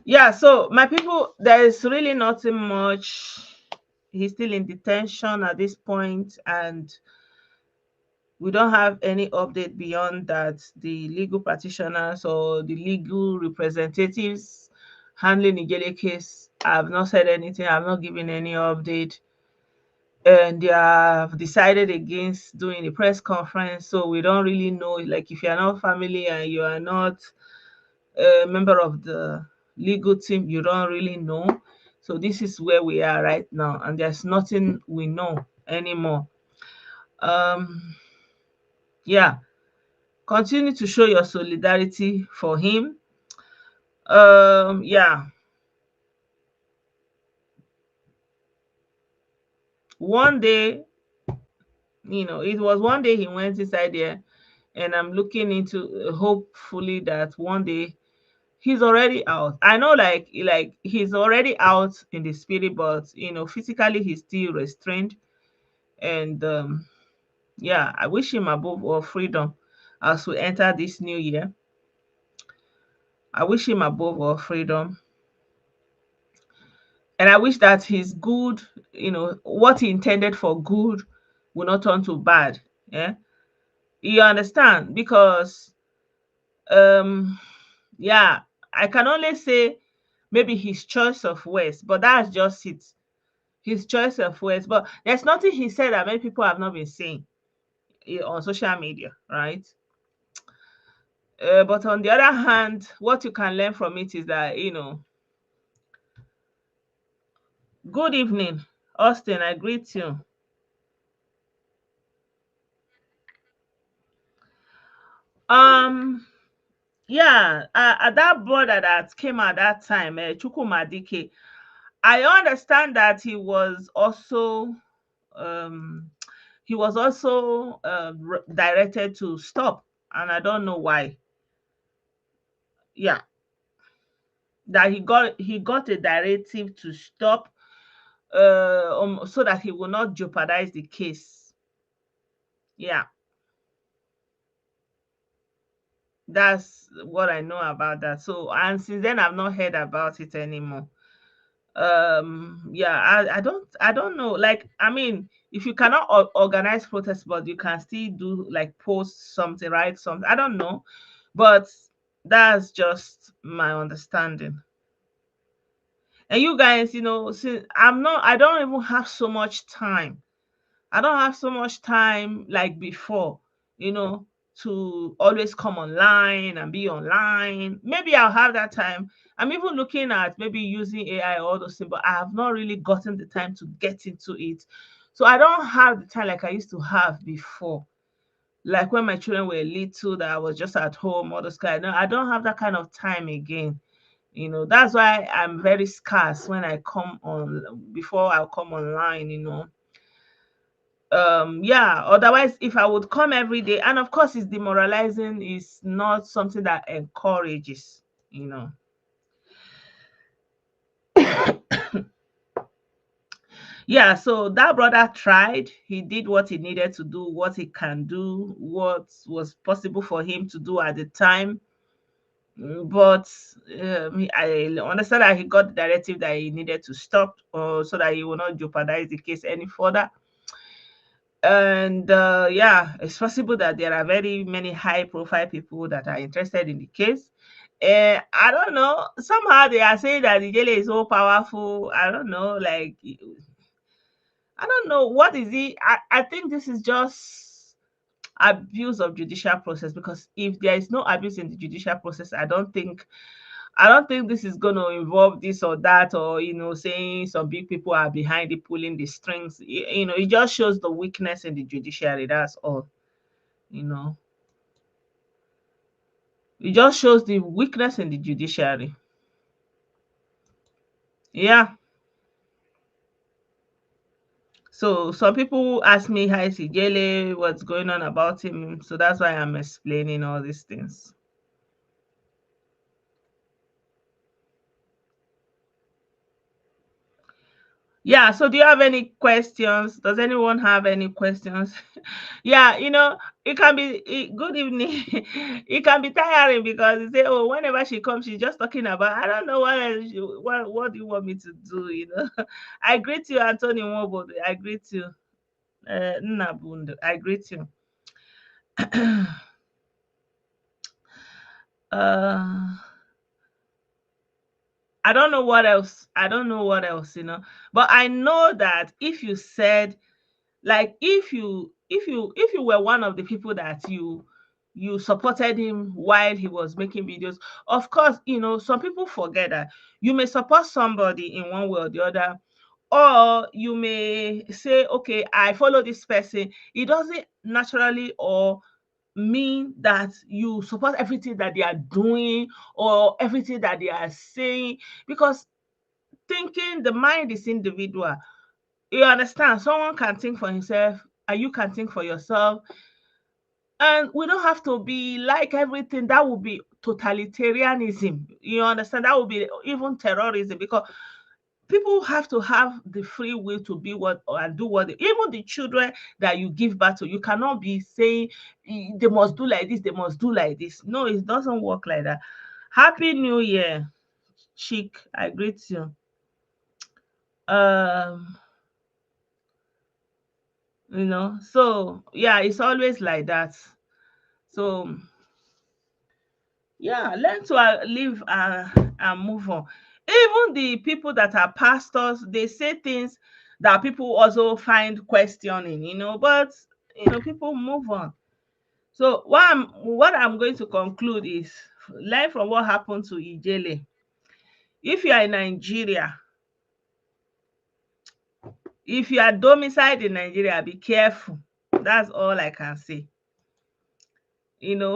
Yeah, so my people, there is really nothing much. He's still in detention at this point, and we don't have any update beyond that. The legal practitioners or the legal representatives handling the Igele case have not said anything, have not given any update, and they have decided against doing a press conference. So we don't really know. Like, if you are not family and you are not a member of the legal team, you don't really know. So this is where we are right now, and there's nothing we know anymore. Um, yeah, continue to show your solidarity for him. Yeah, one day, it was one day he went inside there, and I'm looking into hopefully that one day he's already out. I know, like he's already out in the spirit, but physically he's still restrained. And yeah, I wish him above all freedom as we enter this new year. I wish him above all freedom. And I wish that his good, what he intended for good will not turn to bad. Yeah. You understand? Because um yeah, I can only say maybe his choice of words, but that's just it. His choice of words. But there's nothing he said that many people have not been saying on social media, right? But on the other hand, what you can learn from it is that, good evening, Austin. I greet you. Um, yeah, that brother that came at that time, Chukwumadike, I understand that um, he was also directed to stop, and I don't know why. Yeah, that he got a directive to stop, so that he will not jeopardize the case. Yeah, that's what I know about that. So, and since then I've not heard about it anymore. Yeah, I don't know. Like, I mean, if you cannot organize protests, but you can still do, like, post something, write something, I don't know, but that's just my understanding. And you guys, since I don't even have so much time. I don't have so much time like before, you know, to always come online and be online. Maybe I'll have that time. I'm even looking at maybe using AI or all those things, but I have not really gotten the time to get into it. So I don't have the time like I used to have before. Like when my children were little, that I was just at home, all those kind. No, I don't have that kind of time again. That's why I'm very scarce when I come on before I come online. Yeah, otherwise if I would come every day, and of course it's demoralizing, is not something that encourages you know yeah, so that brother tried. He did what he needed to do, what he can do, what was possible for him to do at the time. But I understand that he got the directive that he needed to stop, so that he will not jeopardize the case any further. And yeah, it's possible that there are very many high profile people that are interested in the case. I don't know. Somehow they are saying that the jail is so powerful. I don't know. Like, I don't know what is it. I think this is just abuse of judicial process, because if there is no abuse in the judicial process, I don't think this is going to involve this or that, or saying some big people are behind it pulling the strings. It just shows the weakness in the judiciary. That's all. You know, it just shows the weakness in the judiciary. Yeah. So some people ask me, "Hi, Sigele, what's going on about him?" So that's why I'm explaining all these things. Yeah, so do you have any questions? Does anyone have any questions? Yeah, it can be good evening. It can be tiring because you say, oh, whenever she comes, she's just talking about, I don't know what else what do you want me to do? I greet you, Anthony Mwobo. I greet you, Nnabund. I greet you. uh I don't know what else. I don't know what else. But I know that if you said, like, if you were one of the people that you supported him while he was making videos, of course, some people forget that you may support somebody in one way or the other, or you may say, okay, I follow this person. It doesn't naturally or mean that you support everything that they are doing or everything that they are saying, because thinking, the mind is individual. You understand? Someone can think for himself and you can think for yourself. And we don't have to be like everything. That would be totalitarianism. You understand? That would be even terrorism, because people have to have the free will to be what and do what even the children that you give birth to, you cannot be saying, They must do like this, they must do like this." No, it doesn't work like that. Happy New Year, Chic. I greet you. Um so yeah, it's always like that. So yeah, learn to live and move on. Even the people that are pastors, they say things that people also find questioning, but people move on. So what I'm going to conclude is, learn from what happened to Ijele. If you are in Nigeria, if you are domiciled in Nigeria, be careful. That's all I can say.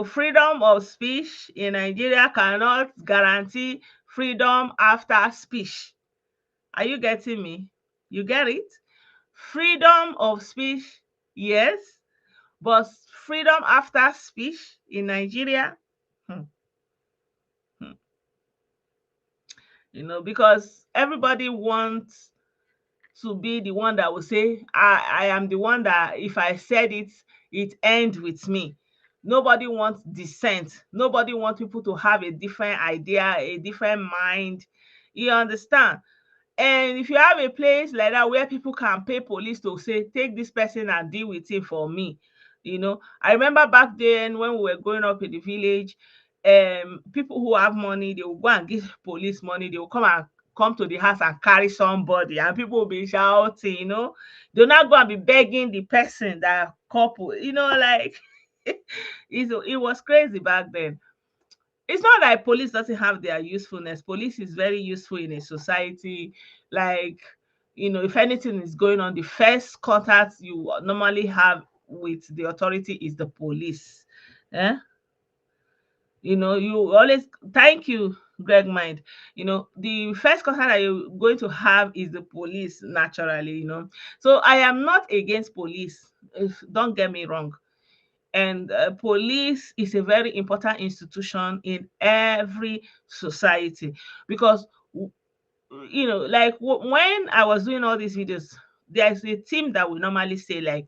Freedom of speech in Nigeria cannot guarantee freedom after speech. Are you getting me? You get it? Freedom of speech, yes, but freedom after speech in Nigeria, hmm, hmm, because everybody wants to be the one that will say, I am the one that if I said it, it ends with me. Nobody wants dissent. Nobody wants people to have a different idea, a different mind. You understand? And if you have a place like that where people can pay police to say, take this person and deal with it for me. I remember back then when we were growing up in the village, people who have money, they will go and give police money. They will come to the house and carry somebody, and people will be shouting. They'll not go and be begging the person that couple, like it was crazy back then. It's not like police doesn't have their usefulness. Police is very useful in a society. Like, if anything is going on, the first contact you normally have with the authority is the police. Eh? You always, thank you, Greg Mind. The first contact that you're going to have is the police, naturally. So I am not against police. Don't get me wrong. And police is a very important institution in every society, because like when I was doing all these videos, there's a team that will normally say, like,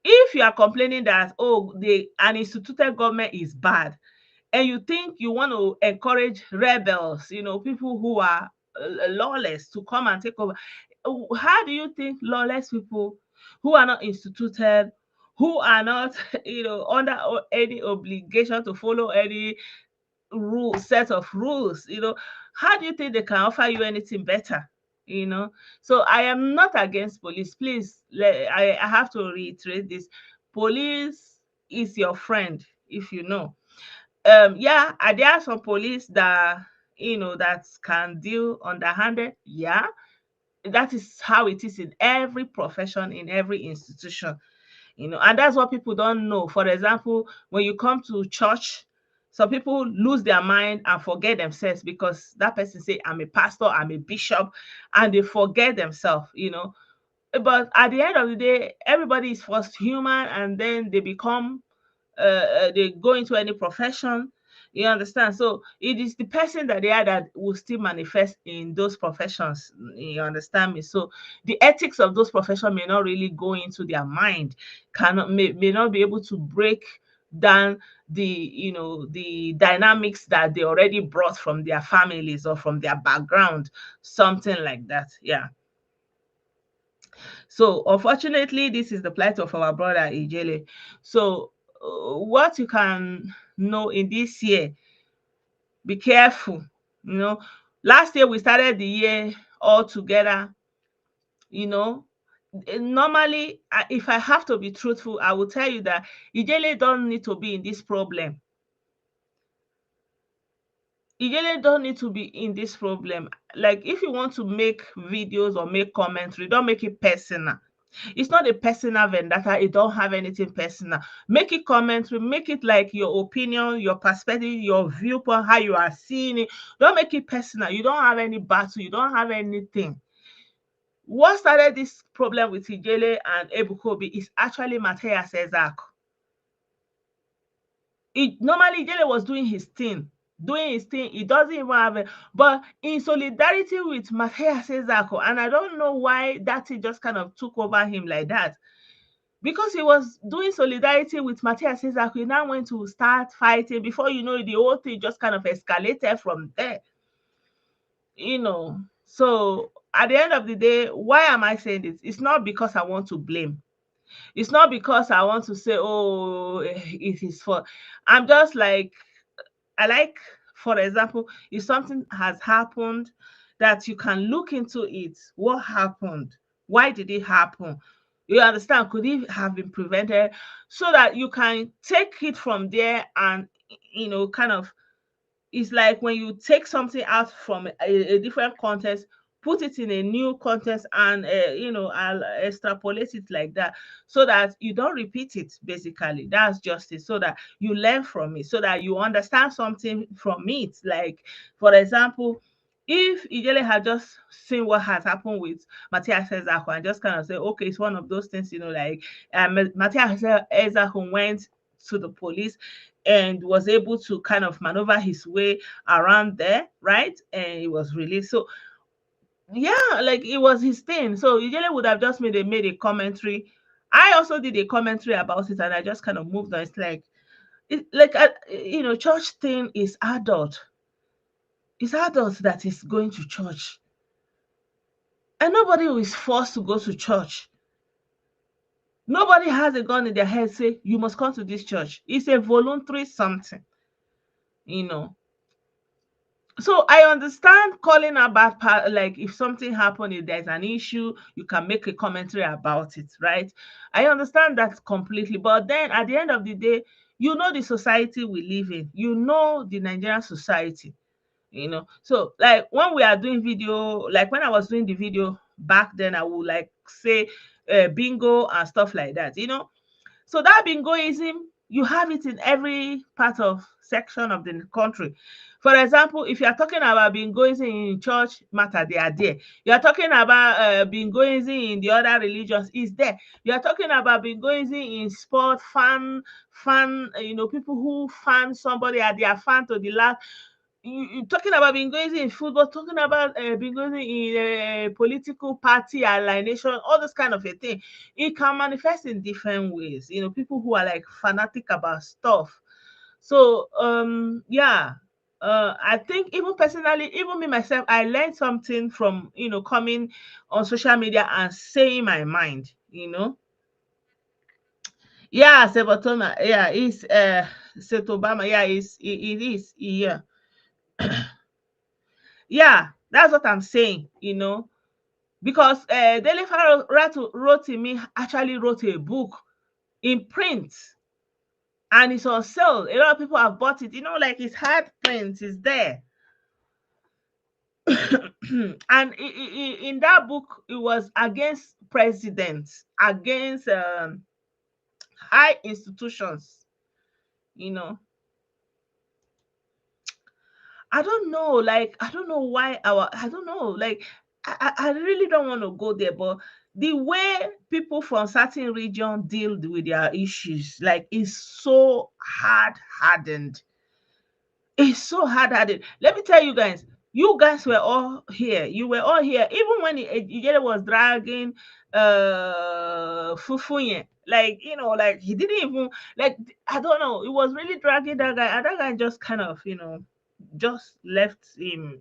if you are complaining that, oh, the an instituted government is bad, and you think you want to encourage rebels, people who are lawless, to come and take over. How do you think lawless people who are not instituted, who are not, under any obligation to follow any set of rules, how do you think they can offer you anything better? So I am not against police. Please, I have to reiterate this. Police is your friend, if you know. Yeah, there are some police that that can deal underhanded. Yeah, that is how it is in every profession, in every institution. And that's what people don't know. For example, when you come to church, some people lose their mind and forget themselves, because that person say, I'm a pastor, I'm a bishop, and they forget themselves. But at the end of the day, everybody is first human, and then they become they go into any profession. You understand? So it is the person that they are that will still manifest in those professions. You understand me? So the ethics of those professions may not really go into their mind, may not be able to break down the the dynamics that they already brought from their families or from their background, something like that. Yeah. So unfortunately, this is the plight of our brother Ijele. So what you can know in this year, be careful. You know, last year we started the year all together. You know, normally, if I have to be truthful, I will tell you that Ijele don't need to be in this problem. Ijele don't need to be in this problem. Like, if you want to make videos or make commentary, don't make it personal. It's not a personal vendetta. It don't have anything personal. Make it commentary. Make it like your opinion, your perspective, your viewpoint, how you are seeing it. Don't make it personal. You don't have any battle. You don't have anything. What started this problem with Ijele and Ebukobi is actually Matthias Ezak. It normally Ijele was doing his thing. Doing his thing, he doesn't even have it. But in solidarity with Matthias Ezako, and I don't know why that thing just kind of took over him like that, because he was doing solidarity with Matthias Ezako, he now went to start fighting. Before you know it, the whole thing just kind of escalated from there. So at the end of the day, why am I saying this? It's not because I want to blame. It's not because I want to say, oh, it is for. I'm just like, I like, for example, if something has happened, that you can look into it. What happened? Why did it happen? You understand? Could it have been prevented? So that you can take it from there and, kind of, it's like when you take something out from a different context, put it in a new context, and I'll extrapolate it like that, so that you don't repeat it. Basically, that's just it. So that you learn from it, so that you understand something from it. Like, for example, if Ijele had just seen what has happened with Matthias Ezako and just kind of say, okay, it's one of those things, like Matthias Ezako went to the police and was able to kind of maneuver his way around there, right? And he was released. So yeah, like, it was his thing. So Ijele would have just made a commentary. I also did a commentary about it, and I just kind of moved on. It's like, church thing is adult. It's adults that is going to church, and nobody is forced to go to church. Nobody has a gun in their head say you must come to this church. It's a voluntary something, you know. So I understand calling about like, if something happened, if there's an issue, you can make a commentary about it, right? I understand that completely. But then at the end of the day, the society we live in, the Nigerian society, So like, when we are doing video, like when I was doing the video back then, I would like say bingo and stuff like that. So that bingoism, you have it in every part of section of the country. For example, if you are talking about bingoism in church matter, they are there. You are talking about bingoism in the other religions, is there. You are talking about bingoism in sport, people who fan somebody, are their fan to the last. You talking about bingoism in football, talking about bingoism in political party alienation, all this kind of a thing. It can manifest in different ways. People who are like fanatic about stuff. So yeah, I think, even personally, even me myself, I learned something from coming on social media and saying my mind. Yeah, Sebatoma, yeah, it's Setobama, yeah, it is, yeah. Yeah, that's what I'm saying. Because Dele Farah wrote in me, actually wrote a book in print, and it's on sale. A lot of people have bought it. Like, it's hard print, it's there. And in that book, it was against presidents, against high institutions. You know, I don't know, like, I don't know why I don't know, like, I really don't want to go there, but the way people from certain region deal with their issues, like, is so hard hardened. It's so hard-headed. Let me tell you guys were all here. You were all here. Even when Ijele was dragging Fufunye, like, like he didn't even, like, I don't know. It was really dragging that guy, and that guy just kind of, just left him.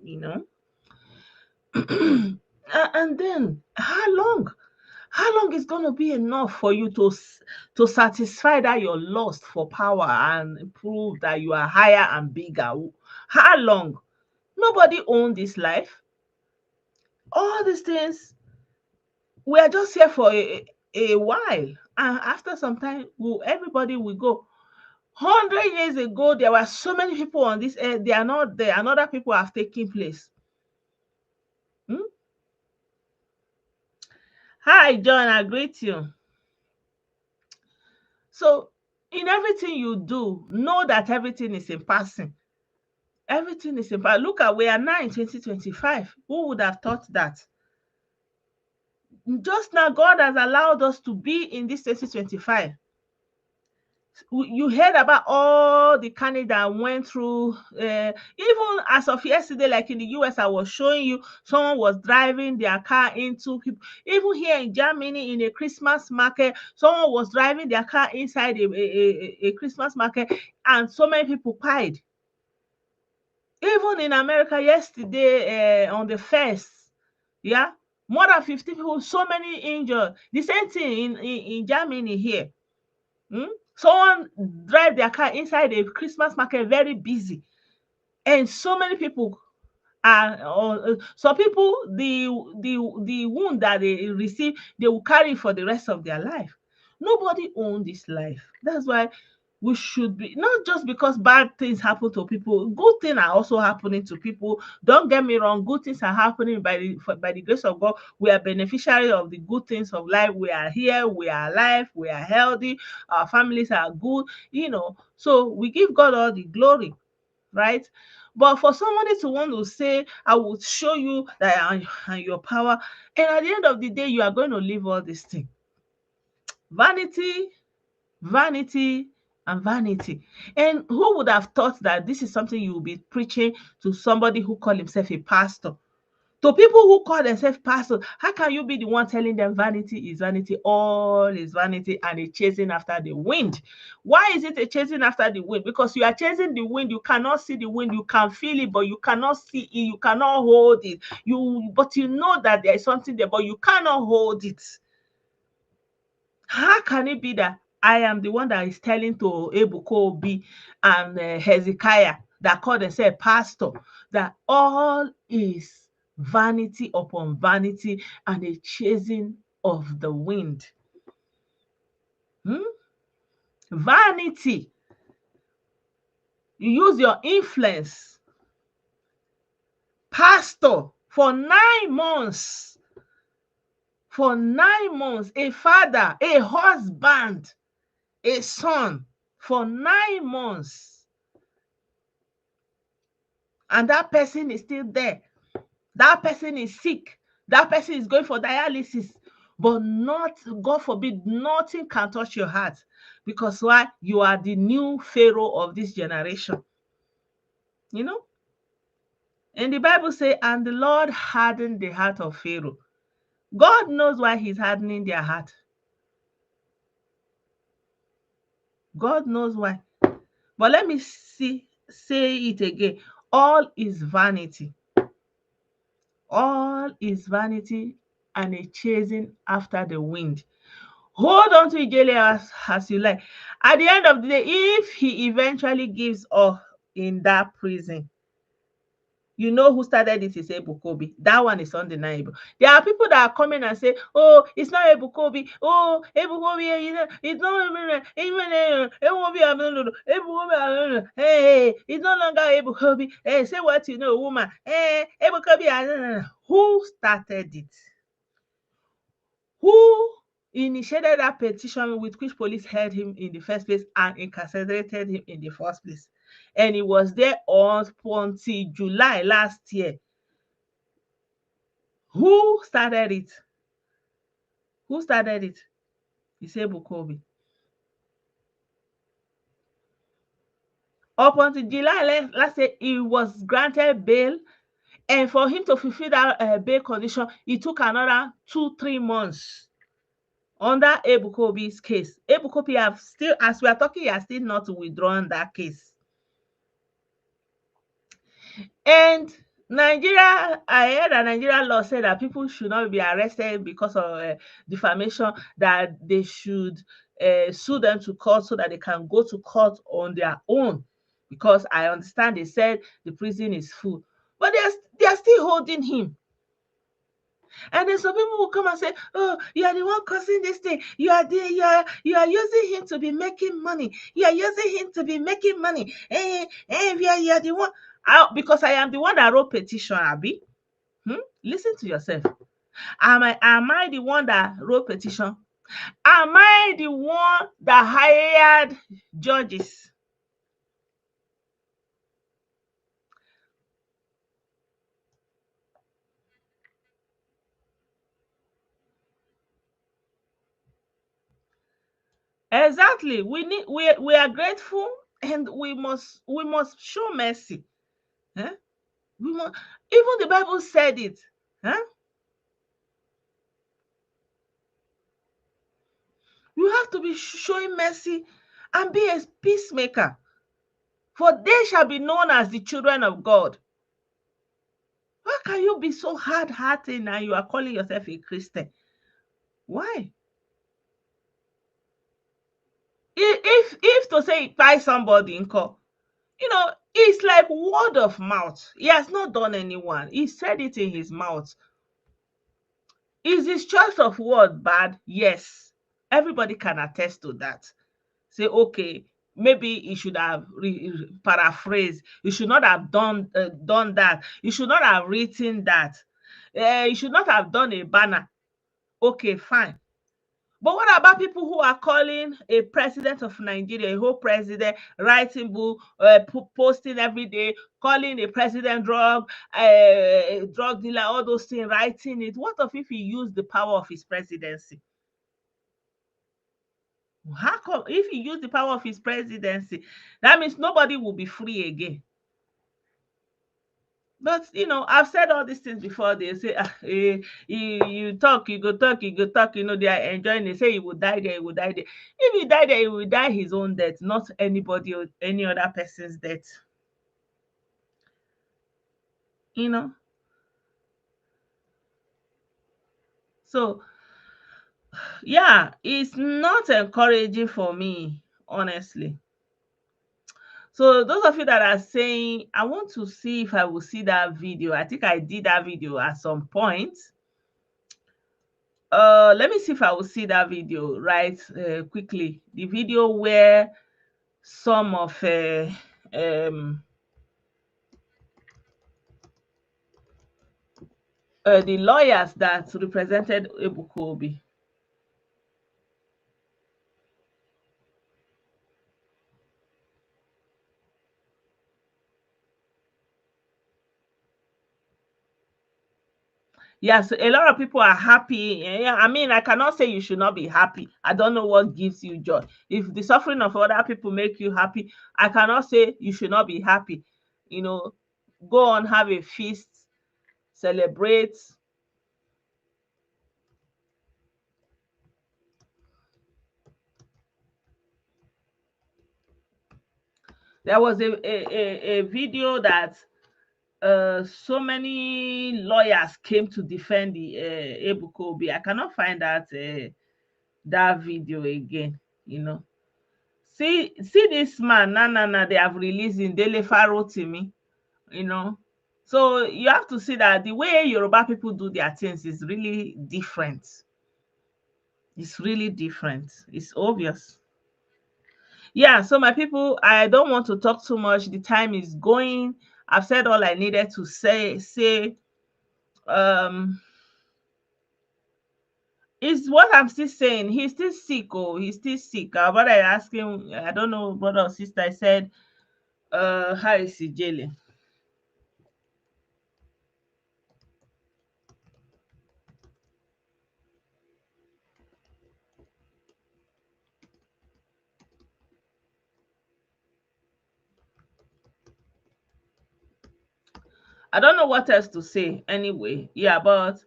And then how long is going to be enough for you to satisfy that your lust for power and prove that you are higher and bigger? How long? Nobody owns this life. All these things, we are just here for a while, and after some time, everybody will go. 100 years ago, there were so many people on this earth. They are not there, and other people have taken place. Hmm? Hi, John. I greet you. So, in everything you do, know that everything is in passing. Everything is in passing. Look at, we are now in 2025. Who would have thought that? Just now, God has allowed us to be in this 2025. You heard about all the carnage that went through, even as of yesterday, like in the US, I was showing you, someone was driving their car into people. Even here in Germany, in a Christmas market, someone was driving their car inside a Christmas market, and so many people died. Even in America yesterday, on the first, yeah, more than 50 people, so many injured. The same thing in Germany here. Hmm? Someone drive their car inside a Christmas market, very busy, and so many people are. Some people, the wound that they receive, they will carry for the rest of their life. Nobody owns this life. That's why we should be, not just because bad things happen to people, good things are also happening to people. Don't get me wrong, good things are happening by the grace of God. We are beneficiary of the good things of life. We are here, we are alive, we are healthy, our families are good. So we give God all the glory, right? But for somebody to want to say, I will show you that I am your power, and at the end of the day, you are going to leave all these things. Vanity, vanity, and vanity. And who would have thought that this is something you will be preaching to somebody who call himself a pastor? To people who call themselves pastors, how can you be the one telling them vanity is vanity, all is vanity, and a chasing after the wind? Why is it a chasing after the wind? Because you are chasing the wind, you cannot see the wind, you can feel it, but you cannot see it, you cannot hold it. But you know that there is something there, but you cannot hold it. How can it be that I am the one that is telling to Ebuka Obi and Hezekiah, that call themselves pastor, that all is vanity upon vanity and a chasing of the wind? Hmm? Vanity. You use your influence, pastor, for 9 months. For 9 months, a father, a husband, a son, for 9 months. And that person is still there. That person is sick. That person is going for dialysis. But not, God forbid, nothing can touch your heart. Because why? You are the new Pharaoh of this generation. You know? And the Bible says, and the Lord hardened the heart of Pharaoh. God knows why he's hardening their heart. God knows why. But let me say it again. All is vanity. All is vanity and a chasing after the wind. Hold on to Ijele as you like. At the end of the day, if he eventually gives up in that prison, you know who started it is Ebukobi. That one is undeniable. There are people that are coming and say, "Oh, it's not Ebukobi. Oh, Ebukobi, it's not even Ebukobi. Hey, it's no longer Ebukobi. Hey, say what you know, woman. Hey, Ebukobi. Who started it? Who initiated that petition with which police held him in the first place and incarcerated him in the first place? And he was there until July last year. Who started it? Who started it? It's Ebukobi. Up until July last year, he was granted bail, and for him to fulfill that bail condition, it took another 2 3 months under Ebukobi's case. Ebukobi have still, as we are talking, he has still not withdrawn that case. And Nigeria, I heard that Nigeria law said that people should not be arrested because of defamation, that they should sue them to court so that they can go to court on their own. Because I understand they said the prison is full, but they are still holding him. And then some people will come and say, "Oh, you are the one causing this thing. You are using him to be making money. You are using him to be making money. You are the one." Because I am the one that wrote petition, Abby. Listen to yourself. Am I the one that wrote petition? Am I the one that hired judges? Exactly. We are grateful, and we must show mercy. Eh? We must, even the Bible said it. Eh? You have to be showing mercy and be a peacemaker. For they shall be known as the children of God. How can you be so hard-hearted and you are calling yourself a Christian? Why? If to say buy somebody in call, it's like word of mouth. He has not done anyone. He said it in his mouth. Is his choice of word bad? Yes. Everybody can attest to that. Say, okay, maybe he should have paraphrased. He should not have done that. He should not have written that. He should not have done a banner. Okay, fine. But what about people who are calling a president of Nigeria, a whole president, writing book, posting every day, calling a president drug dealer, all those things, writing it? What if he used the power of his presidency? How come if he used the power of his presidency, that means nobody will be free again? But I've said all these things before. They say, you talk, you go talk, you go talk. They are enjoying. They say he will die there, he will die there. If he die there, he will die his own death, not anybody or any other person's death. You know. So yeah, it's not encouraging for me, honestly. So those of you that are saying, I want to see if I will see that video. I think I did that video at some point. Let me see if I will see that video right quickly. The video where some of the lawyers that represented Ebuka Obi. Yes, a lot of people are happy. Yeah, I mean, I cannot say you should not be happy. I don't know what gives you joy. If the suffering of other people make you happy, I cannot say you should not be happy. You know, go on, have a feast, celebrate. There was a video that so many lawyers came to defend the Ebuka Obi. I cannot find that video again. See this man. Na they have released in Dele Farotimi. You know, so you have to see that the way Yoruba people do their things is really different. It's really different. It's obvious. Yeah, so my people, I don't want to talk too much. The time is going. I've said all I needed to say. Um Is what I'm still saying. He's still sick. Oh, he's still sick. But I asked him, I don't know, brother or sister. I said, how is he jailing? I don't know what else to say anyway. Yeah, but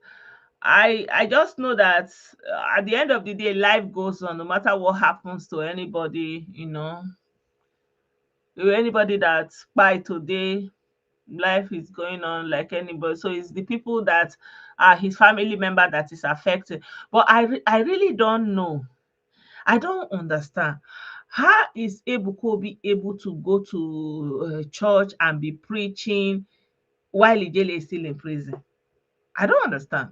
I just know that at the end of the day, life goes on. No matter what happens to anybody, anybody that's by today, life is going on like anybody. So it's the people that are his family member that is affected. But I really don't know. I don't understand. How is Ebukobi able to go to church and be preaching while Ijele is still in prison? I don't understand.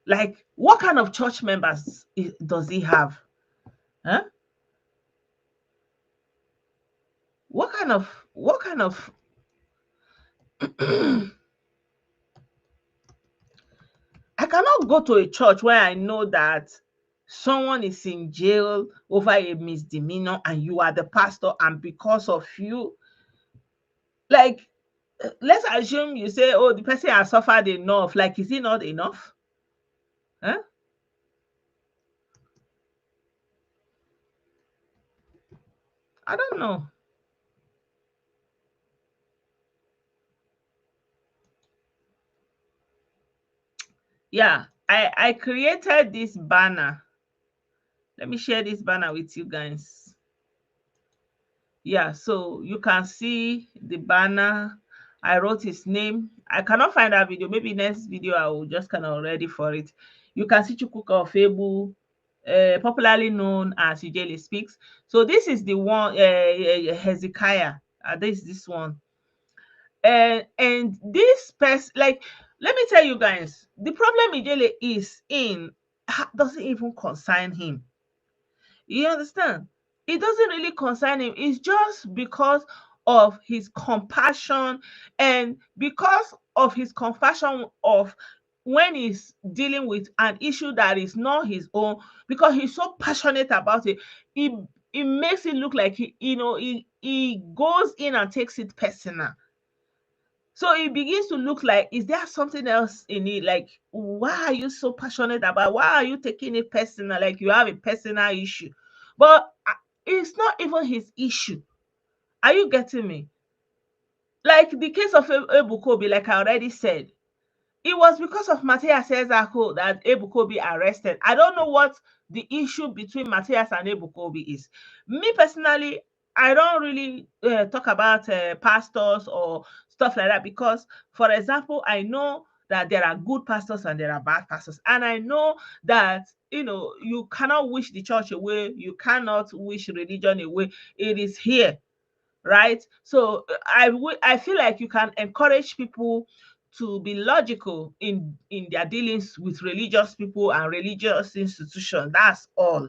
Like, what kind of church members does he have? Huh? What kind of I cannot go to a church where I know that someone is in jail over a misdemeanor and you are the pastor, and because of you, like, let's assume you say, oh, the person has suffered enough. Like, is it not enough? Huh? I don't know. Yeah, I created this banner. Let me share this banner with you guys. Yeah, so you can see the banner. I wrote his name. I cannot find that video. Maybe next video I will just kind of ready for it. You can see Chukwuka Ofebu, popularly known as Ijele Speaks. So this is the one, Hezekiah. This one. And this person, like, let me tell you guys, the problem Ijele is in doesn't even concern him. You understand? It doesn't really concern him. It's just because of his compassion, and because of his compassion of when he's dealing with an issue that is not his own, because he's so passionate about it, it makes it look like he goes in and takes it personal. So it begins to look like, is there something else in it? Like, why are you so passionate about? Why are you taking it personal? Like you have a personal issue, but it's not even his issue. Are you getting me? Like the case of Ebukobi, like I already said, it was because of Matthias Ezako that Ebukobi arrested. I don't know what the issue between Matthias and Ebukobi is. Me personally, I don't really talk about pastors or stuff like that because, for example, I know that there are good pastors and there are bad pastors. And I know that, you cannot wish the church away. You cannot wish religion away. It is here, right? So I feel like you can encourage people to be logical in their dealings with religious people and religious institutions. That's all,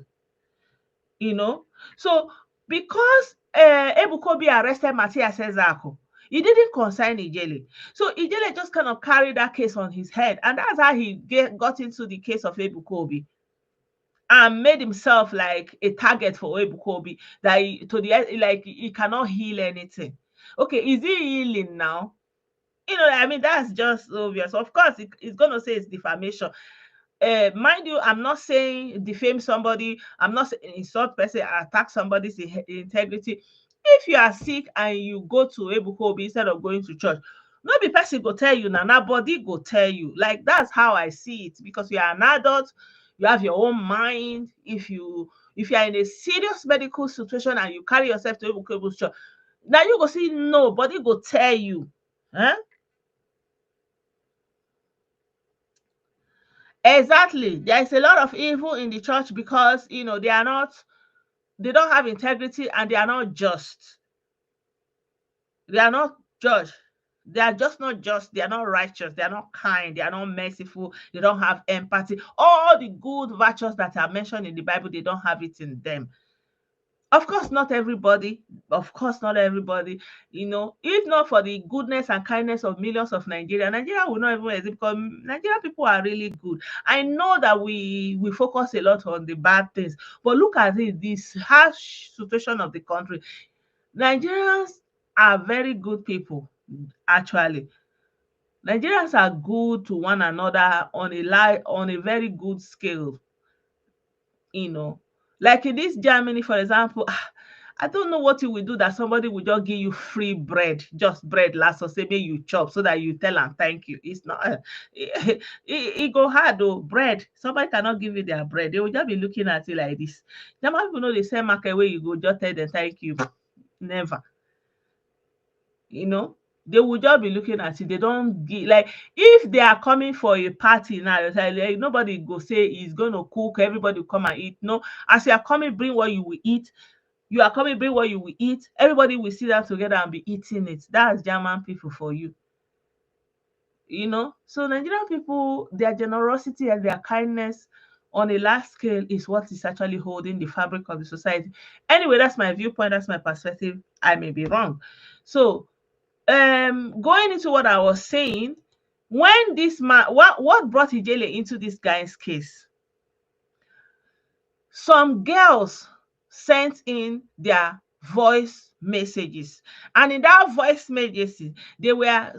you know. So because Ebukobi arrested Matthias Ezako, he didn't concern Ijele. So Ijele just kind of carried that case on his head, and that's how he got into the case of Ebukobi and made himself like a target for Ebukobi, that like he cannot heal anything. Okay, is he healing now? I mean, that's just obvious. Of course, it's going to say it's defamation. Mind you, I'm not saying defame somebody. I'm not saying insult person, attack somebody's integrity. If you are sick and you go to Ebukobi instead of going to church, no be person go tell you, na body go tell you. Like, that's how I see it, because you are an adult, you have your own mind. If you are in a serious medical situation and you carry yourself to Ebukobi's church, now you go see nobody go tell you. Huh? Exactly. There is a lot of evil in the church because they don't have integrity and they are not just. They are not judged. They are just not just. They are not righteous. They are not kind. They are not merciful. They don't have empathy. All the good virtues that are mentioned in the Bible, they don't have it in them. Of course, not everybody. Of course, not everybody. If not for the goodness and kindness of millions of Nigeria will not even exist, because Nigerian people are really good. I know that we focus a lot on the bad things, but look at it, this harsh situation of the country. Nigerians are very good people, actually. Nigerians are good to one another on a very good scale. you know like in this Germany, for example. I don't know what you will do that somebody will just give you free bread, just bread last or say maybe you chop so that you tell them thank you. It's not it go hard though. Bread. Somebody cannot give you their bread. They will just be looking at it like this. German people know the same market where you go, just tell them thank you. Never. You know, they will just be looking at it. They don't give, like, if they are coming for a party now, like, nobody go say he's going to cook, everybody will come and eat. No, as you are coming, bring what you will eat. You are coming, bring what you will eat. Everybody will sit down together and be eating it. That's German people for you. You know, so Nigerian people, their generosity and their kindness on a large scale is what is actually holding the fabric of the society. Anyway, that's my viewpoint, that's my perspective. I may be wrong. So going into what I was saying, when this man, what brought Ijele into this guy's case? Some girls sent in their voice messages, and in that voice messages they were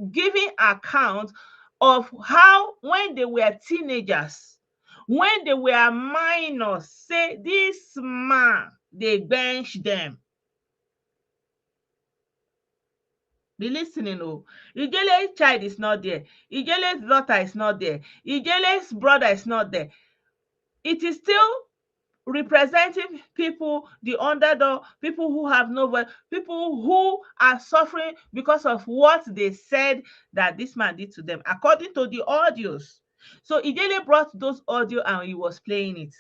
giving account of how when they were teenagers, when they were minors, say this man they bench them. Be listening, oh. Ijele's child is not there. Ijele's daughter is not there. Ijele's brother is not there. It is still representing people, the underdog, people who have no voice, people who are suffering because of what they said that this man did to them, according to the audios. So Ijele brought those audio and he was playing it.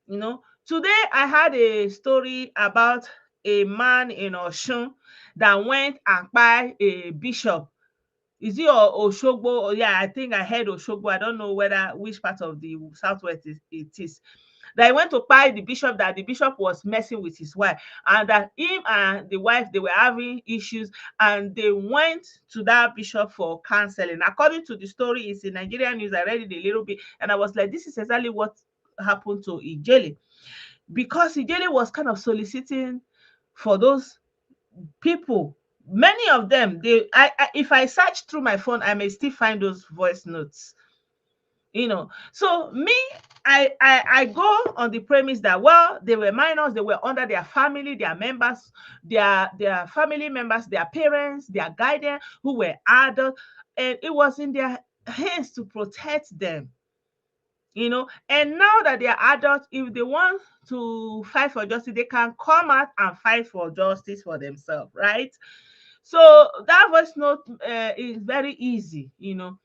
You know, today I had a story about a man in Osun that went and buy a bishop. Is it Oshogbo? Oh, yeah, I think I heard Oshogbo. I don't know whether which part of the southwest it is. That he went to buy the bishop, that the bishop was messing with his wife, and that him and the wife, they were having issues, and they went to that bishop for counseling. According to the story, it's in Nigerian news. I read it a little bit, and I was like, this is exactly what happened to Ijele, because Ijele was kind of soliciting for those people. Many of them, if I search through my phone, I may still find those voice notes. You know, so me, I go on the premise that, well, they were minors, they were under their family, their members, their family members, their parents, their guardians who were adults, and it was in their hands to protect them. You know, and now that they are adults, if they want to fight for justice, they can come out and fight for justice for themselves, right? So that voice note is very easy, you know.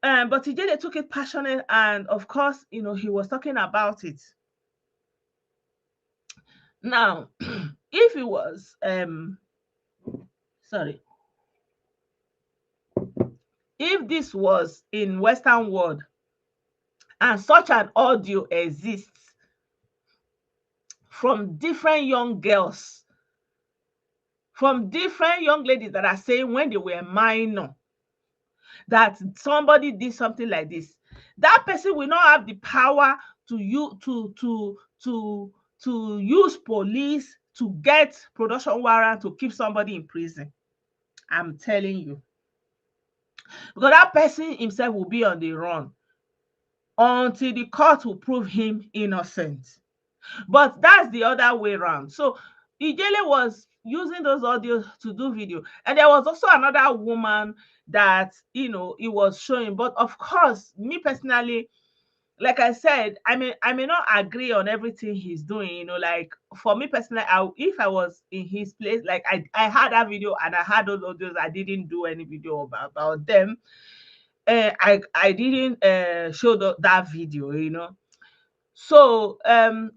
But Ijele took it passionate, and of course, you know, he was talking about it. Now, if it was sorry, if this was in Western world and such an audio exists from different young girls, from different young ladies that are saying when they were minor that somebody did something like this, that person will not have the power to you to use police to get production warrant to keep somebody in prison. I'm telling you, because that person himself will be on the run until the court will prove him innocent. But that's the other way around. So Ijele was using those audios to do video, and there was also another woman that, you know, it was showing. But of course, me personally, like I said, I may not agree on everything he's doing. You know, like for me personally, if I was in his place, like I had that video and I had those audios, I didn't do any video about them. I didn't show that video, you know. So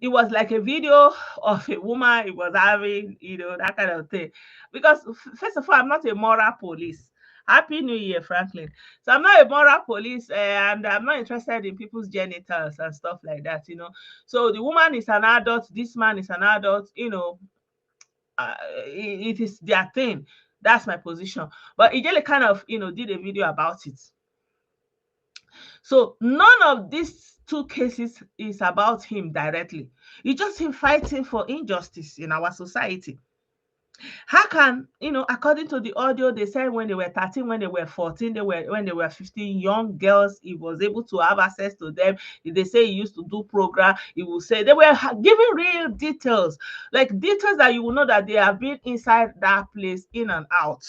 it was like a video of a woman it was having, you know, that kind of thing. Because first of all, I'm not a moral police. Happy New Year, Franklin. So I'm not a moral police, and I'm not interested in people's genitals and stuff like that, you know. So the woman is an adult, this man is an adult, you know. It is their thing. That's my position. But Ijele kind of, you know, did a video about it. So none of these two cases is about him directly. It's just him fighting for injustice in our society. How can, according to the audio, they said when they were 13, when they were 14, when they were 15, young girls, he was able to have access to them. If they say he used to do program, he will say they were giving real details, like details that you will know that they have been inside that place in and out.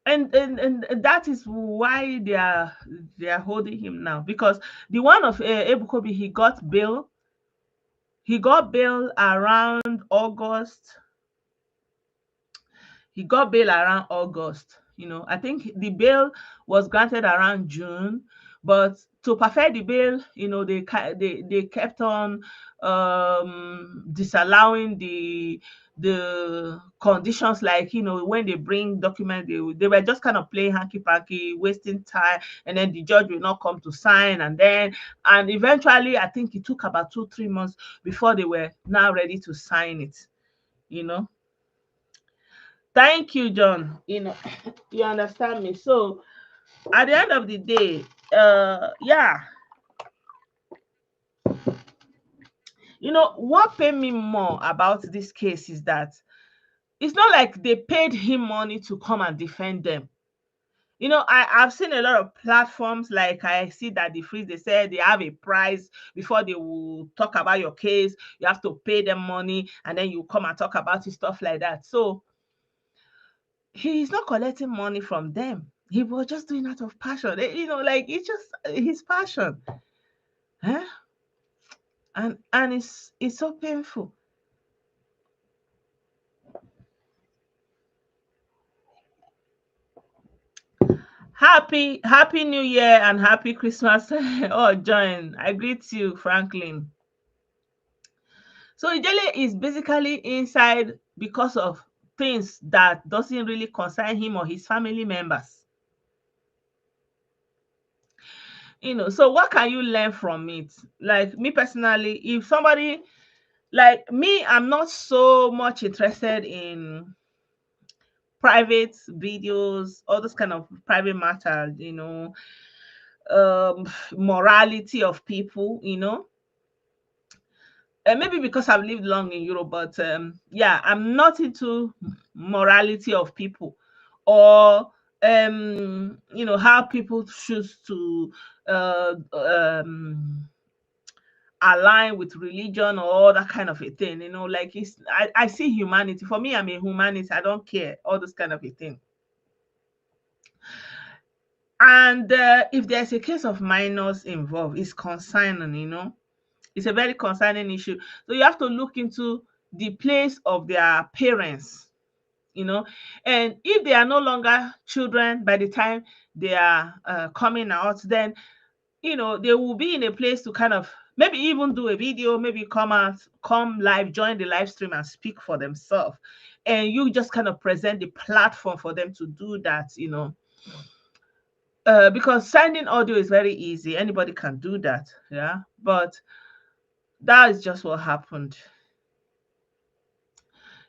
And that is why they are holding him now, because the one of Ebukobi, he got bail around August. He got bail around August. I think the bail was granted around June, but to perfect the bail, they kept on disallowing the conditions, like, when they bring documents, they were just kind of playing hanky panky, wasting time, and then the judge will not come to sign, and eventually I think it took about 2 3 months before they were now ready to sign it. you know Thank you, John. You understand me. So at the end of the day, yeah, what paid me more about this case is that it's not like they paid him money to come and defend them. I've seen a lot of platforms, like I see that the freeze, they said they have a price before they will talk about your case. You have to pay them money and then you come and talk about it, stuff like that. So he's not collecting money from them. He was just doing out of passion. Like it's just his passion. Huh? And it's so painful. Happy New Year and happy Christmas. Oh, John, I greet you, Franklin. So Ijele is basically inside because of things that doesn't really concern him or his family members. So what can you learn from it? Like me personally, if somebody like me, I'm not so much interested in private videos, all those kind of private matters, morality of people, and maybe because I've lived long in Europe, but yeah, I'm not into morality of people, or how people choose to align with religion or all that kind of a thing. Like I see humanity. For me, I'm a humanist. I don't care all this kind of a thing. And if there's a case of minors involved, it's concerning. It's a very concerning issue. So you have to look into the place of their parents, and if they are no longer children by the time they are coming out, then they will be in a place to kind of maybe even do a video, maybe come live, join the live stream and speak for themselves. And you just kind of present the platform for them to do that, because sending audio is very easy. Anybody can do that. Yeah. But that is just what happened.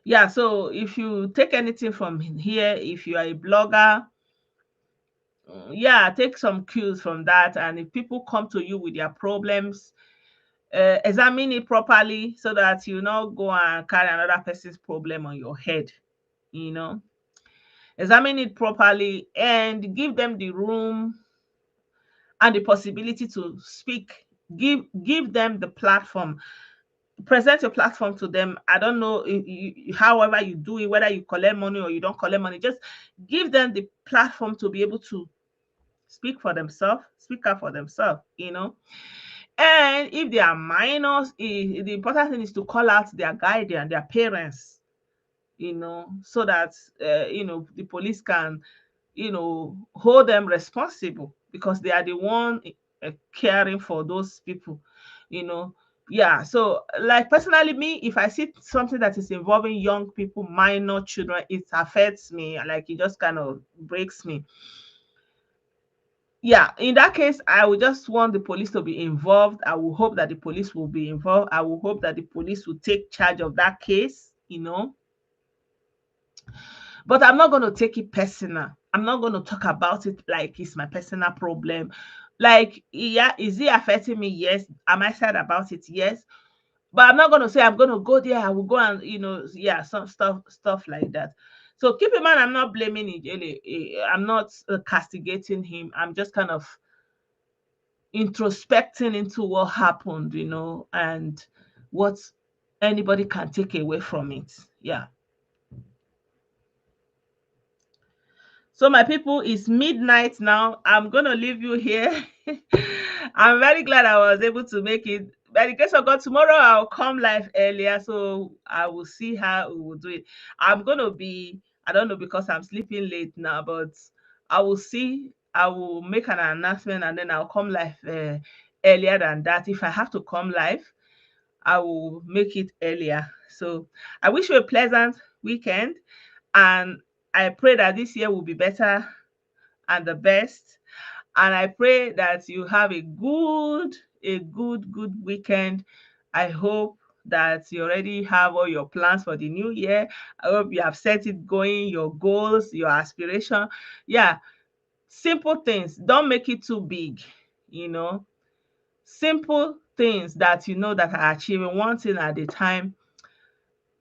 Yeah. So if you take anything from here, if you are a blogger, yeah, take some cues from that. And if people come to you with their problems, examine it properly so that you not go and carry another person's problem on your head. You know, examine it properly and give them the room and the possibility to speak. Give them the platform. Present your platform to them. I don't know however you do it, whether you collect money or you don't collect money. Just give them the platform to be able to speak for themselves, speak up for themselves. And if they are minors, the important thing is to call out their guardian, their parents, so that the police can hold them responsible, because they are the one caring for those people. you know yeah. So like personally, me, if I see something that is involving young people, minor children, it affects me. Like it just kind of breaks me. Yeah, in that case, I would just want the police to be involved. I will hope that the police will be involved. I will hope that the police will take charge of that case. But I'm not going to take it personal. I'm not going to talk about it like it's my personal problem. Like, yeah, is it affecting me? Yes. Am I sad about it? Yes. But I'm not going to say I'm going to go there. I will go and, yeah, some stuff like that. So keep in mind, I'm not blaming Ijele. I'm not castigating him. I'm just kind of introspecting into what happened, and what anybody can take away from it. Yeah. So my people, it's midnight now. I'm gonna leave you here. I'm very glad I was able to make it. By the grace of God, tomorrow I'll come live earlier, so I will see how we will do it. I'm gonna be, I don't know because I'm sleeping late now, but I will see. I will make an announcement and then I'll come live earlier than that. If I have to come live, I will make it earlier. So I wish you a pleasant weekend, and I pray that this year will be better and the best. And I pray that you have a good weekend. I hope that you already have all your plans for the new year. I hope you have set it going, your goals, your aspiration. Yeah, simple things. Don't make it too big, you know. Simple things that you know that are achieving one thing at a time.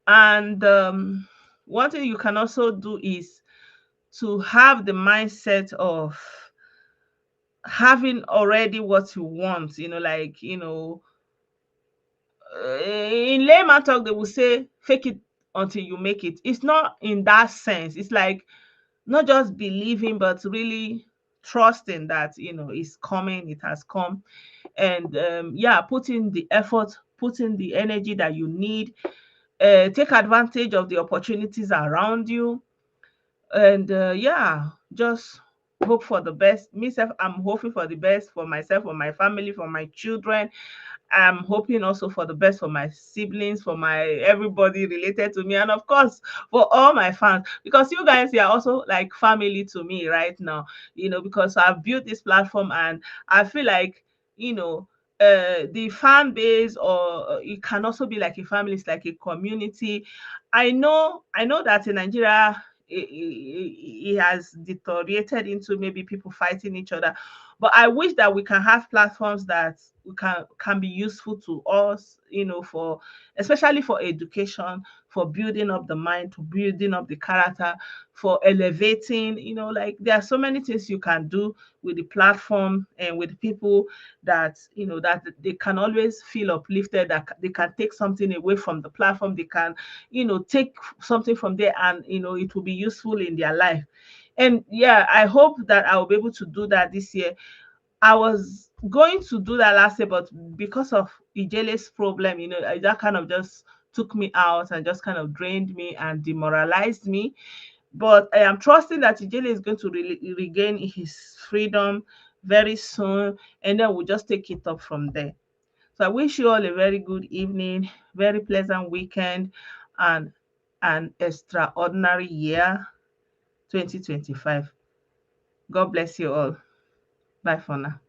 And one thing you can also do is to have the mindset of having already what you want, like, in layman talk, they will say, fake it until you make it. It's not in that sense. It's like not just believing, but really trusting that, it's coming, it has come. And yeah, put in the effort, put in the energy that you need, take advantage of the opportunities around you, and yeah, just hope for the best. Myself, I'm hoping for the best for myself, for my family, for my children. I'm hoping also for the best for my siblings, for my everybody related to me, and of course for all my fans, because you guys are also like family to me right now. Because I've built this platform, and I feel like, you know the fan base, or it can also be like a family. It's like a community. I know that in Nigeria it has deteriorated into maybe people fighting each other, but I wish that we can have platforms that we can be useful to us, for especially for education, for building up the mind, to building up the character, for elevating. Like there are so many things you can do with the platform and with people, that that they can always feel uplifted, that they can take something away from the platform. They can, take something from there, and it will be useful in their life. And yeah, I hope that I will be able to do that this year. I was going to do that last year, but because of Ijele's problem, that kind of just took me out and just kind of drained me and demoralized me. But I am trusting that Ijele is going to regain his freedom very soon, and then we'll just take it up from there. So I wish you all a very good evening, very pleasant weekend, and an extraordinary year 2025. God bless you all. Bye for now.